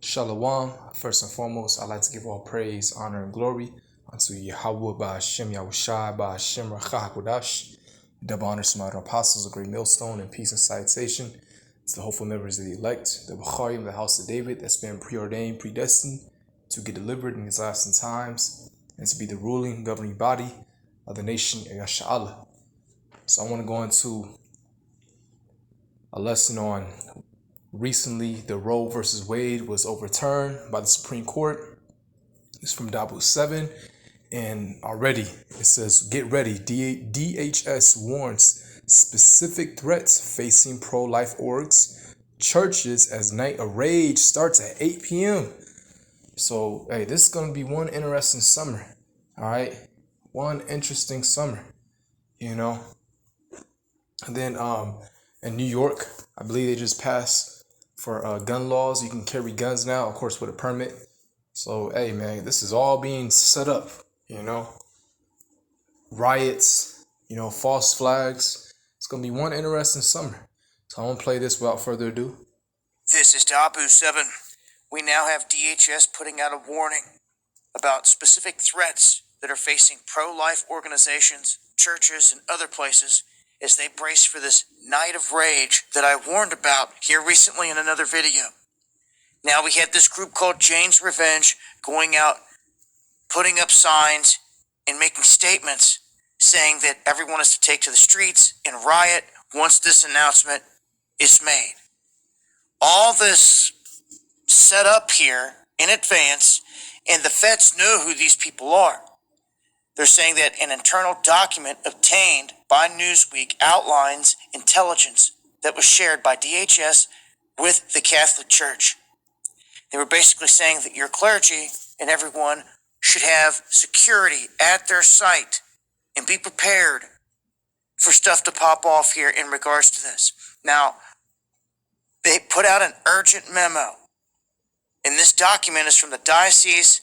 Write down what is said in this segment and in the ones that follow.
Shalom. First and foremost, I'd like to give all praise, honor, and glory unto Yahweh Ba'Hashem Yahushai Ba'Hashem Rachahakodash. Double honors to my apostles, a great millstone, and peace and citation to the hopeful members of the elect, the B'charim, the house of David, that's been preordained, predestined to get delivered in these last end times and to be the ruling, governing body of the nation of Yasha'Allah. So I want to go into a lesson on recently the Roe Vs Wade was overturned by the Supreme Court. It's from Dabu 7, and already it says, get ready, DHS warns specific threats facing pro-life orgs, churches as night of rage starts at 8 p.m. So, hey, this is going to be one interesting summer, all right? One interesting summer, you know? And then in New York, I believe they just passed for gun laws. You can carry guns now, of course, with a permit. So, hey, man, this is all being set up, you know. Riots, you know, false flags. It's going to be one interesting summer. So I won't play this without further ado. This is Dabu 7. We now have DHS putting out a warning about specific threats that are facing pro-life organizations, churches, and other places as they brace for this night of rage that I warned about here recently in another video. Now we had this group called Jane's Revenge going out, putting up signs and making statements saying that everyone is to take to the streets and riot once this announcement is made. All this set up here in advance, and the feds know who these people are. They're saying that an internal document obtained by Newsweek outlines intelligence that was shared by DHS with the Catholic Church. They were basically saying that your clergy and everyone should have security at their site and be prepared for stuff to pop off here in regards to this. Now, they put out an urgent memo, and this document is from the Diocese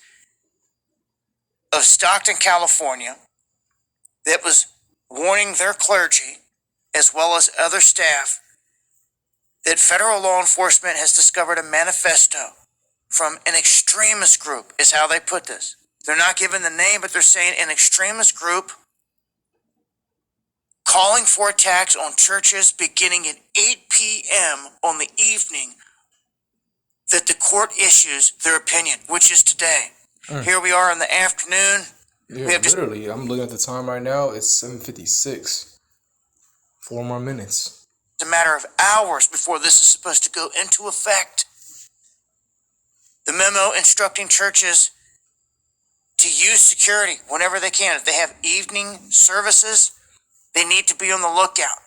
of Stockton, California, that was warning their clergy, as well as other staff, that federal law enforcement has discovered a manifesto from an extremist group, is how they put this. They're not giving the name, but they're saying an extremist group calling for attacks on churches beginning at 8 p.m. on the evening that the court issues their opinion, which is today. Here we are in the afternoon. Yeah, literally, I'm looking at the time right now. It's 7:56. 4 more minutes. It's a matter of hours before this is supposed to go into effect. The memo instructing churches to use security whenever they can. If they have evening services, they need to be on the lookout.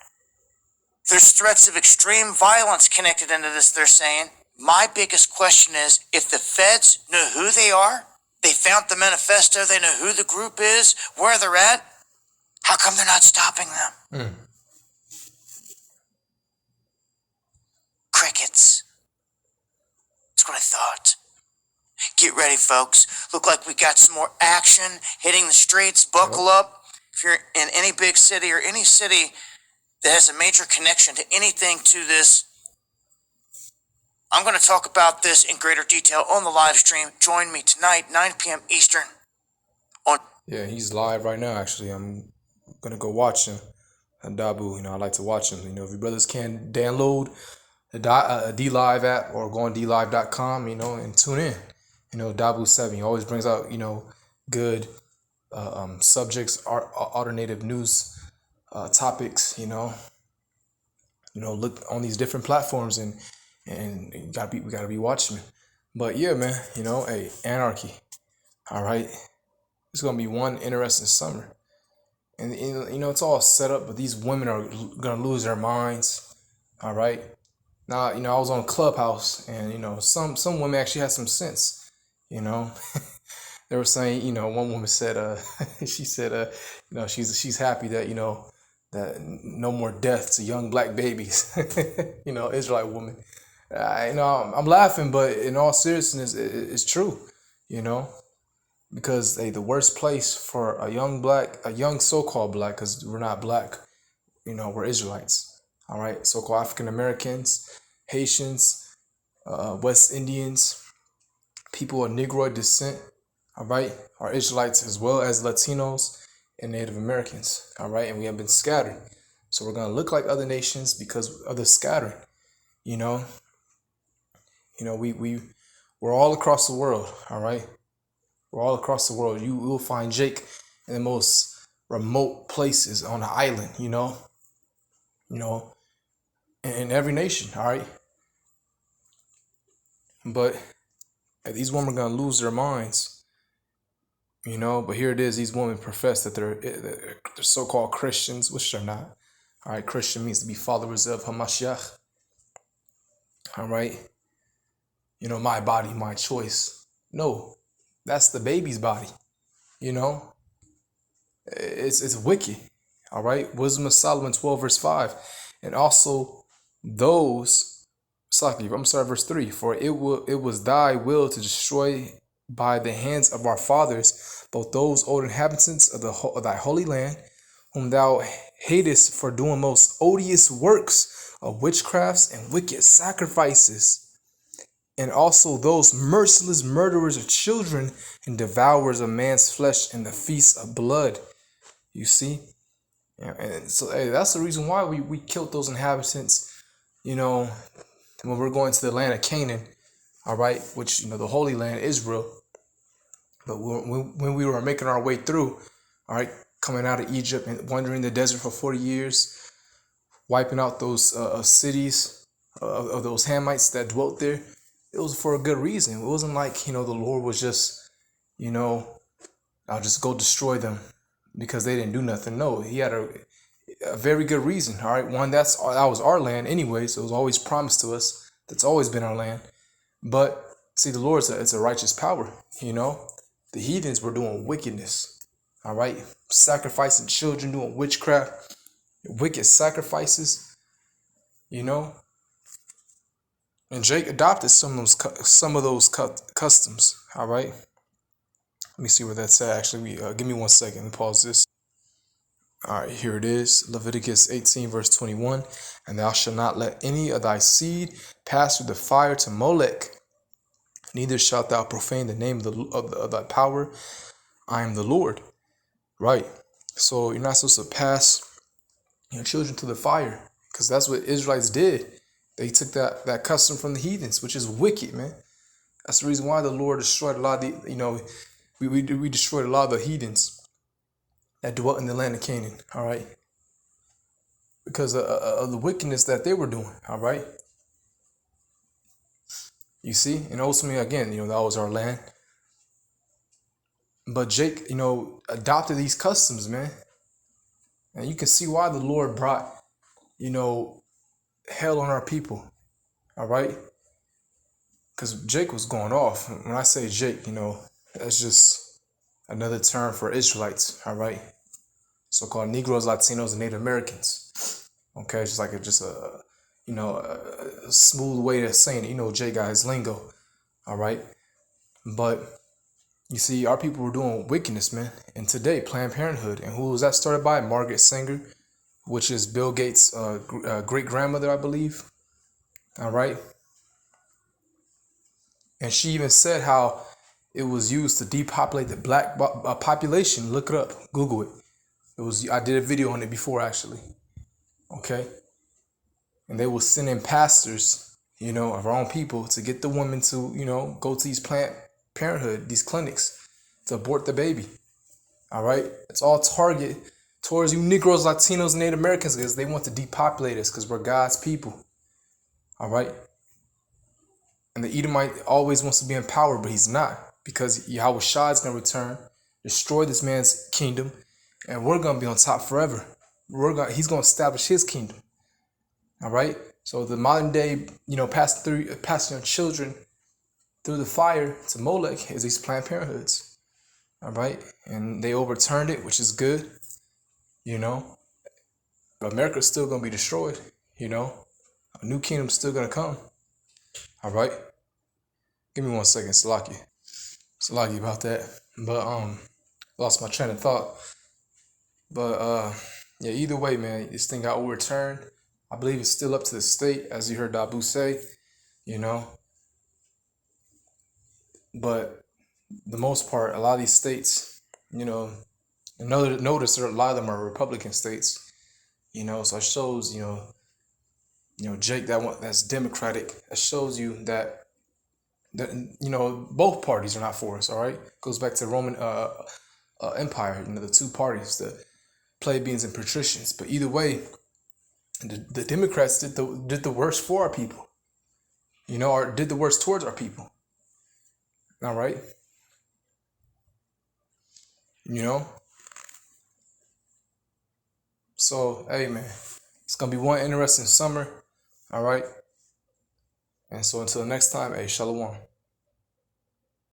There's threats of extreme violence connected into this, they're saying. My biggest question is, if the feds know who they are, they found the manifesto, they know who the group is, where they're at, how come they're not stopping them? Crickets. That's what I thought. Get ready, folks. Look like we got some more action hitting the streets. Buckle up. If you're in any big city or any city that has a major connection to anything to this, I'm going to talk about this in greater detail on the live stream. Join me tonight, 9 p.m. Eastern. Yeah, he's live right now, actually. I'm going to go watch him. Dabu, you know, I like to watch him. You know, if you brothers can download a D-Live app or go on DLive.com, you know, and tune in. You know, Dabu 7, he always brings out, you know, good subjects, alternative news topics, you know. You know, look on these different platforms and we gotta be watching. But yeah, man, you know, hey, anarchy. All right. It's gonna be one interesting summer. And you know, it's all set up, but these women are gonna lose their minds. All right. Now, you know, I was on Clubhouse and, you know, some women actually had some sense, you know. They were saying, you know, one woman said, she said, you know, she's happy that, you know, that no more death to young black babies, you know, Israelite woman. You know, I'm laughing, but in all seriousness, it's true, you know, because the worst place for a young so-called black, because we're not black, you know, we're Israelites, all right, so-called African Americans, Haitians, West Indians, people of Negroid descent, all right, are Israelites as well as Latinos and Native Americans, all right, and we have been scattered. So we're gonna look like other nations because of the scattering. You know, we're all across the world, all right. We're all across the world. You will find Jake in the most remote places on the island. In every nation, all right. But these women are gonna lose their minds. But here it is. These women profess that they're so-called Christians, which they're not. All right, Christian means to be followers of Hamashiach. All right. My body, my choice. No, that's the baby's body. It's wicked. All right. Wisdom of Solomon 12 verse 5. And also those, I'm sorry, verse 3. For it was thy will to destroy by the hands of our fathers both those old inhabitants of thy holy land, whom thou hatest for doing most odious works of witchcrafts and wicked sacrifices, and also those merciless murderers of children and devourers of man's flesh in the feast of blood. You see? Yeah, and so that's the reason why we killed those inhabitants, when we're going to the land of Canaan, all right, which, the Holy Land, Israel. But when we were making our way through, all right, coming out of Egypt and wandering the desert for 40 years, wiping out those cities of those Hamites that dwelt there, it was for a good reason. It wasn't like, the Lord was just, I'll just go destroy them because they didn't do nothing. No, he had a very good reason. All right. One, that was our land anyway. So it was always promised to us. That's always been our land. But see, the Lord, it's a righteous power. The heathens were doing wickedness. All right. Sacrificing children, doing witchcraft, wicked sacrifices, And Jake adopted some of those customs. All right. Let me see where that's at. Actually, give me 1 second. Let me pause this. All right, here it is. Leviticus 18, verse 21. And thou shalt not let any of thy seed pass through the fire to Molech. Neither shalt thou profane the name of thy power. I am the Lord. Right. So you're not supposed to pass your children to the fire, because that's what Israelites did. They took that custom from the heathens, which is wicked, man. That's the reason why the Lord destroyed a lot of the, we destroyed a lot of the heathens that dwelt in the land of Canaan, all right? Because of the wickedness that they were doing, all right? You see? And ultimately, again, that was our land. But Jake, adopted these customs, man. And you can see why the Lord brought, hell on our people, all right? Because Jake was going off. When I say Jake, that's just another term for Israelites, all right? So-called Negroes, Latinos, and Native Americans. Okay, it's just like a smooth way of saying it. Jay got his lingo, all right? But you see, our people were doing wickedness, man. And today, Planned Parenthood, and who was that started by? Margaret Sanger, which is Bill Gates' great grandmother, I believe. All right. And she even said how it was used to depopulate the black population. Look it up, Google it. I did a video on it before, actually. Okay. And they will send in pastors, of our own people to get the women to, go to these Planned Parenthood, these clinics, to abort the baby. All right. It's all target towards you Negroes, Latinos, and Native Americans, because they want to depopulate us because we're God's people. All right. And the Edomite always wants to be in power, but he's not, because Yahweh Shah is going to return, destroy this man's kingdom, and we're going to be on top forever. He's going to establish his kingdom. All right. So the modern day, passing your children through the fire to Molech is these Planned Parenthoods. All right. And they overturned it, which is good, but America's still going to be destroyed, a new kingdom's still going to come. All right. Give me 1 second, Salaki about that. But lost my train of thought. But yeah, either way, man, this thing got overturned. I believe it's still up to the state, as you heard Dabu say, But the most part, a lot of these states, you know, notice a lot of them are Republican states, so it shows, Jake, that's Democratic. It shows you that both parties are not for us. All right, goes back to Roman Empire. The two parties, the plebeians and patricians. But either way, the Democrats did the worst for our people. Or did the worst towards our people. All right, you know. So hey, man, it's gonna be one interesting summer. All right, and so until next time, hey, shalom.